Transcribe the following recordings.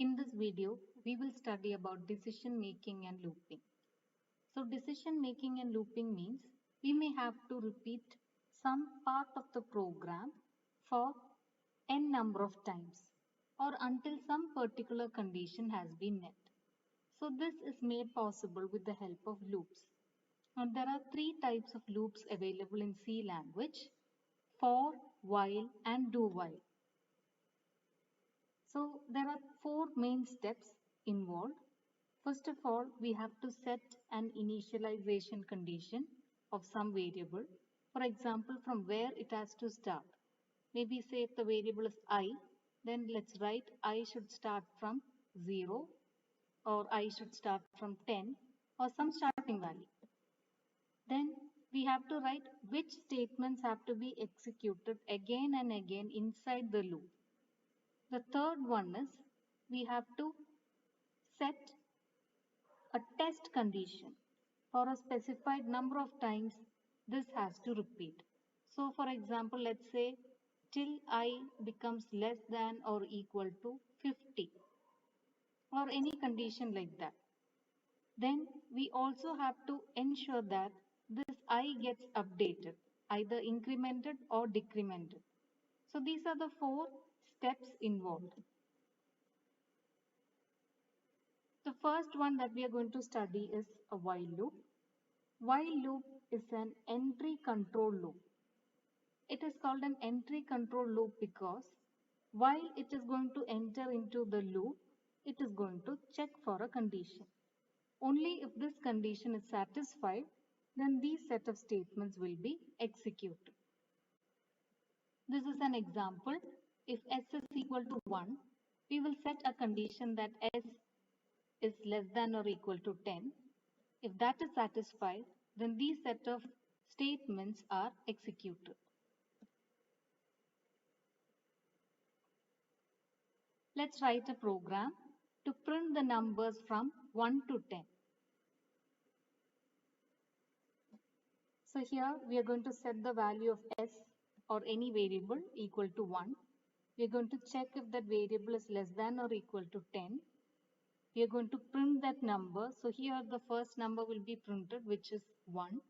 In this video, we will study about decision making and looping. So decision making and looping means we may have to repeat some part of the program for n number of times or until some particular condition has been met. So this is made possible with the help of loops. And there are three types of loops available in C language: for, while and do while. So there are four main steps involved. First of all, we have to set an initialization condition of some variable. For example, from where it has to start. Maybe say if the variable is I, then let's write I should start from 0 or I should start from 10 or some starting value. Then we have to write which statements have to be executed again and again inside the loop. The third one is we have to set a test condition. For a specified number of times, this has to repeat. So for example, let's say till I becomes less than or equal to 50 or any condition like that. Then we also have to ensure that this I gets updated, either incremented or decremented. So these are the four steps involved. The first one that we are going to study is a while loop. While loop is an entry control loop. It is called an entry control loop because while it is going to enter into the loop, it is going to check for a condition. Only if this condition is satisfied, then these set of statements will be executed. This is an example. If s is equal to 1, we will set a condition that s is less than or equal to 10. If that is satisfied, then these set of statements are executed. Let's write a program to print the numbers from 1 to 10. So here we are going to set the value of s or any variable equal to 1. We are going to check if that variable is less than or equal to 10. We are going to print that number. So here the first number will be printed, which is 1.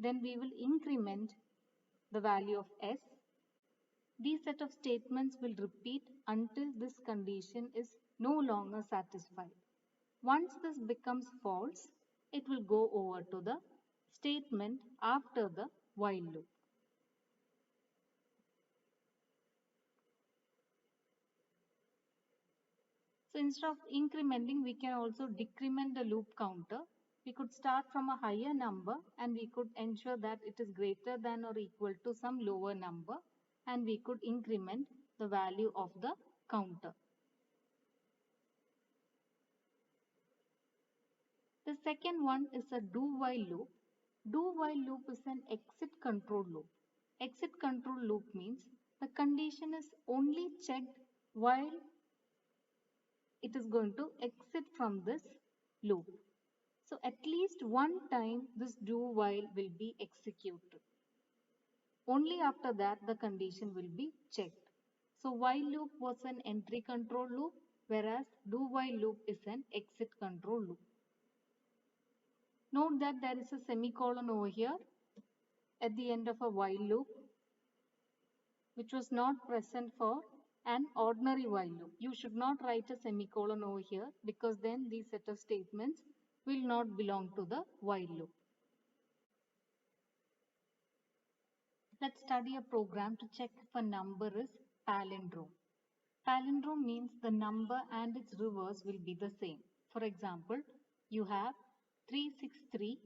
Then we will increment the value of s. These set of statements will repeat until this condition is no longer satisfied. Once this becomes false, it will go over to the statement after the while loop. So instead of incrementing, we can also decrement the loop counter. We could start from a higher number and we could ensure that it is greater than or equal to some lower number, and we could increment the value of the counter. The second one is a do-while loop. Do-while loop is an exit control loop. Exit control loop means the condition is only checked while it is going to exit from this loop. So at least one time this do-while will be executed. Only after that the condition will be checked. So while loop was an entry control loop, whereas do-while loop is an exit control loop. Note that there is a semicolon over here at the end of a while loop, which was not present for an ordinary while loop. You should not write a semicolon over here because then these set of statements will not belong to the while loop. Let's study a program to check if a number is palindrome. Palindrome means the number and its reverse will be the same. For example, you have 363.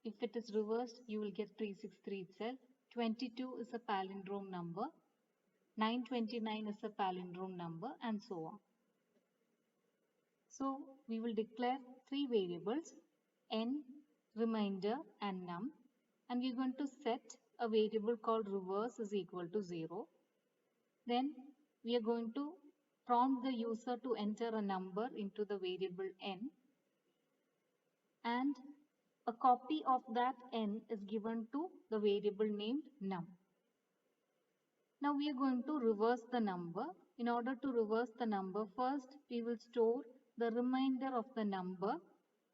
If it is reversed, you will get 363 itself. 22 is a palindrome number. 929 is a palindrome number, and so on. So we will declare three variables, n, remainder and num, and we are going to set a variable called reverse is equal to 0. Then we are going to prompt the user to enter a number into the variable n, and a copy of that n is given to the variable named num. Now we are going to reverse the number. in order to reverse the number, first we will store the remainder of the number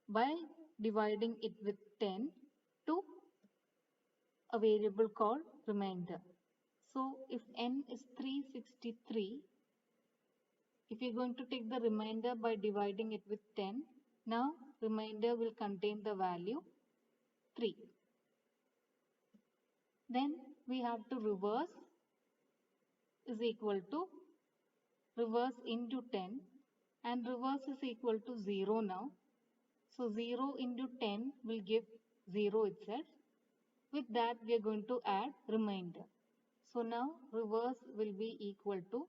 by dividing it with 10 to a variable called remainder. So if n is 363, if you're going to take the remainder by dividing it with 10, now remainder will contain the value 3. Then we have to reverse is equal to reverse into 10, and reverse is equal to 0 now. So 0 into 10 will give 0 itself. With that we are going to add remainder. So now reverse will be equal to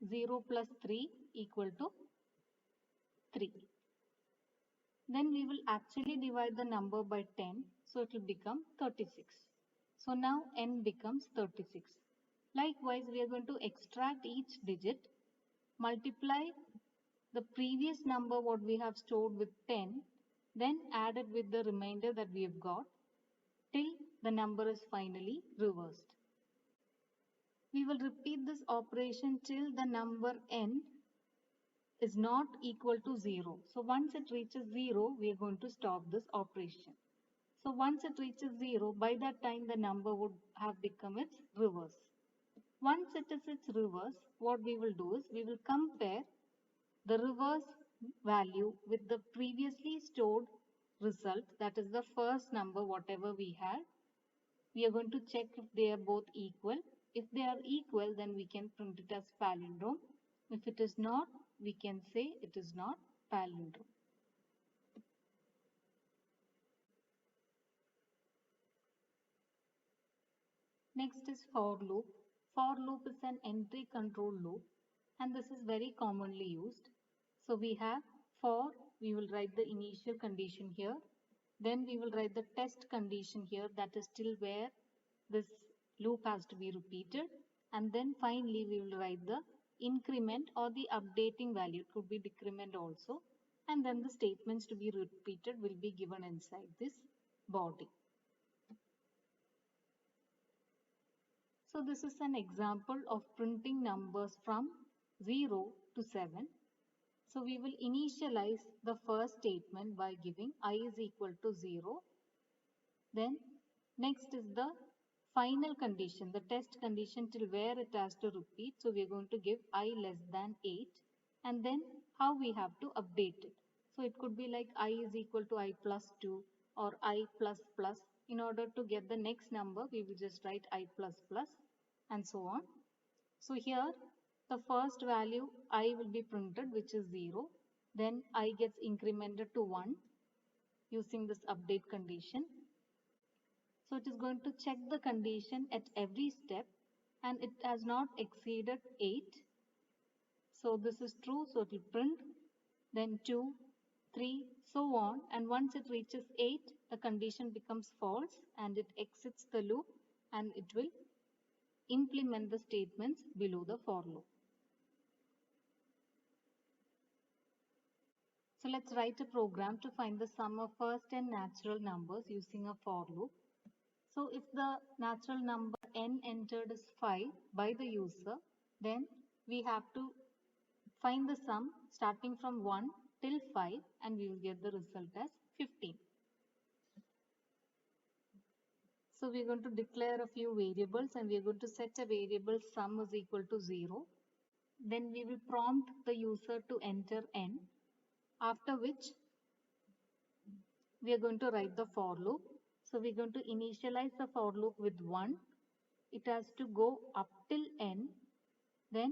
0 plus 3 equal to 3. Then we will actually divide the number by 10, so it will become 36. So now n becomes 36. Likewise, we are going to extract each digit, multiply the previous number what we have stored with 10, then add it with the remainder that we have got till the number is finally reversed. We will repeat this operation till the number n is not equal to 0. So once it reaches 0, we are going to stop this operation. So once it reaches 0, by that time the number would have become its reverse. Once it is its reverse, what we will do is we will compare the reverse value with the previously stored result, that is the first number whatever we had. We are going to check if they are both equal. If they are equal, then we can print it as palindrome. If it is not, we can say it is not palindrome. Next is for loop. For loop is an entry control loop, and this is very commonly used. So we have for, we will write the initial condition here. Then we will write the test condition here, that is till where this loop has to be repeated. And then finally we will write the increment or the updating value. It could be decrement also. And then the statements to be repeated will be given inside this body. So this is an example of printing numbers from 0 to 7. So we will initialize the first statement by giving I is equal to 0. Then next is the final condition, the test condition till where it has to repeat. So we are going to give I less than 8, and then how we have to update it. So it could be like I is equal to I plus 2 or I plus plus. In order to get the next number, we will just write I plus plus and so on. So here the first value I will be printed, which is 0. Then I gets incremented to 1 using this update condition. So it is going to check the condition at every step, and it has not exceeded 8. So this is true, so it will print, then 2, 3, so on, and once it reaches 8, the condition becomes false and it exits the loop, and it will implement the statements below the for loop. So let's write a program to find the sum of first n natural numbers using a for loop. So if the natural number n entered is 5 by the user, then we have to find the sum starting from 1 till 5, and we will get the result as 15. So we are going to declare a few variables, and we are going to set a variable sum is equal to 0. Then we will prompt the user to enter n, after which we are going to write the for loop. So we are going to initialize the for loop with 1. It has to go up till n. Then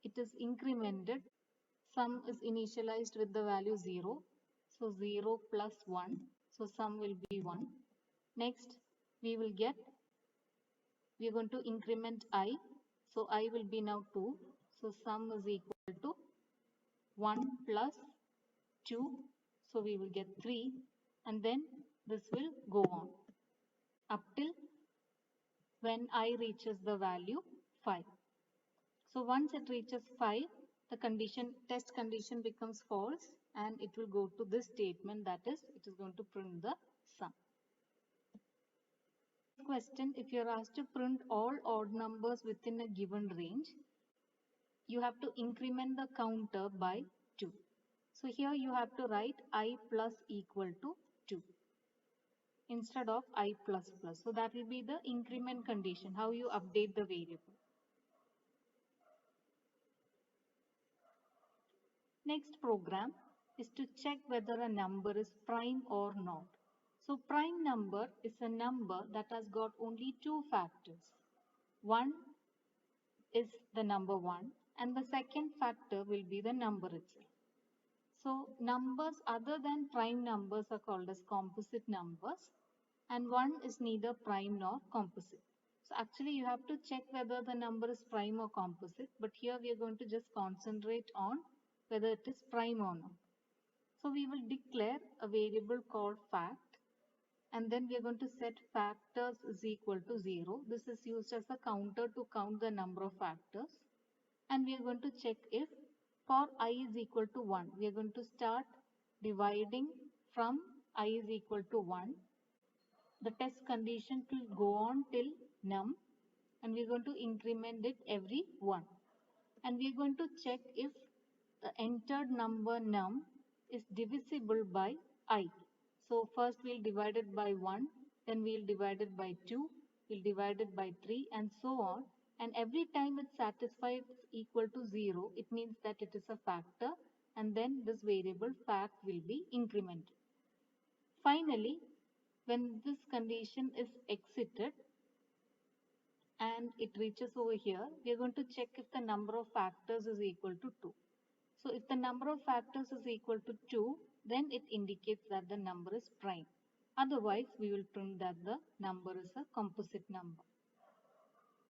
it is incremented. Sum is initialized with the value 0. So 0 plus 1. So sum will be 1. Next we will get, we are going to increment I. So I will be now 2. So sum is equal to 1 plus 2. So we will get 3. And then this will go on up till when I reaches the value 5. So once it reaches 5, the test condition becomes false, and it will go to this statement, that is, it is going to print the sum. question, if you're asked to print all odd numbers within a given range, you have to increment the counter by 2. So here you have to write I plus equal to 2 instead of I plus plus. So that will be the increment condition, how you update the variable. Next program is to check whether a number is prime or not. So prime number is a number that has got only two factors. One is the number 1 and the second factor will be the number itself. So numbers other than prime numbers are called as composite numbers, and 1 is neither prime nor composite. So actually you have to check whether the number is prime or composite, but here we are going to just concentrate on whether it is prime or not. So we will declare a variable called fact, and then we are going to set factors is equal to 0. This is used as a counter to count the number of factors. And we are going to check if for I is equal to 1, we are going to start dividing from I is equal to 1. The test condition will go on till num, and we are going to increment it every 1. And we are going to check if the entered number num is divisible by I. So first we'll divide it by 1, then we'll divide it by 2, we'll divide it by 3, and so on. And every time it's satisfied equal to 0, it means that it is a factor, and then this variable fact will be incremented. Finally, when this condition is exited and it reaches over here, we are going to check if the number of factors is equal to 2. So if the number of factors is equal to 2, then it indicates that the number is prime. Otherwise, we will print that the number is a composite number.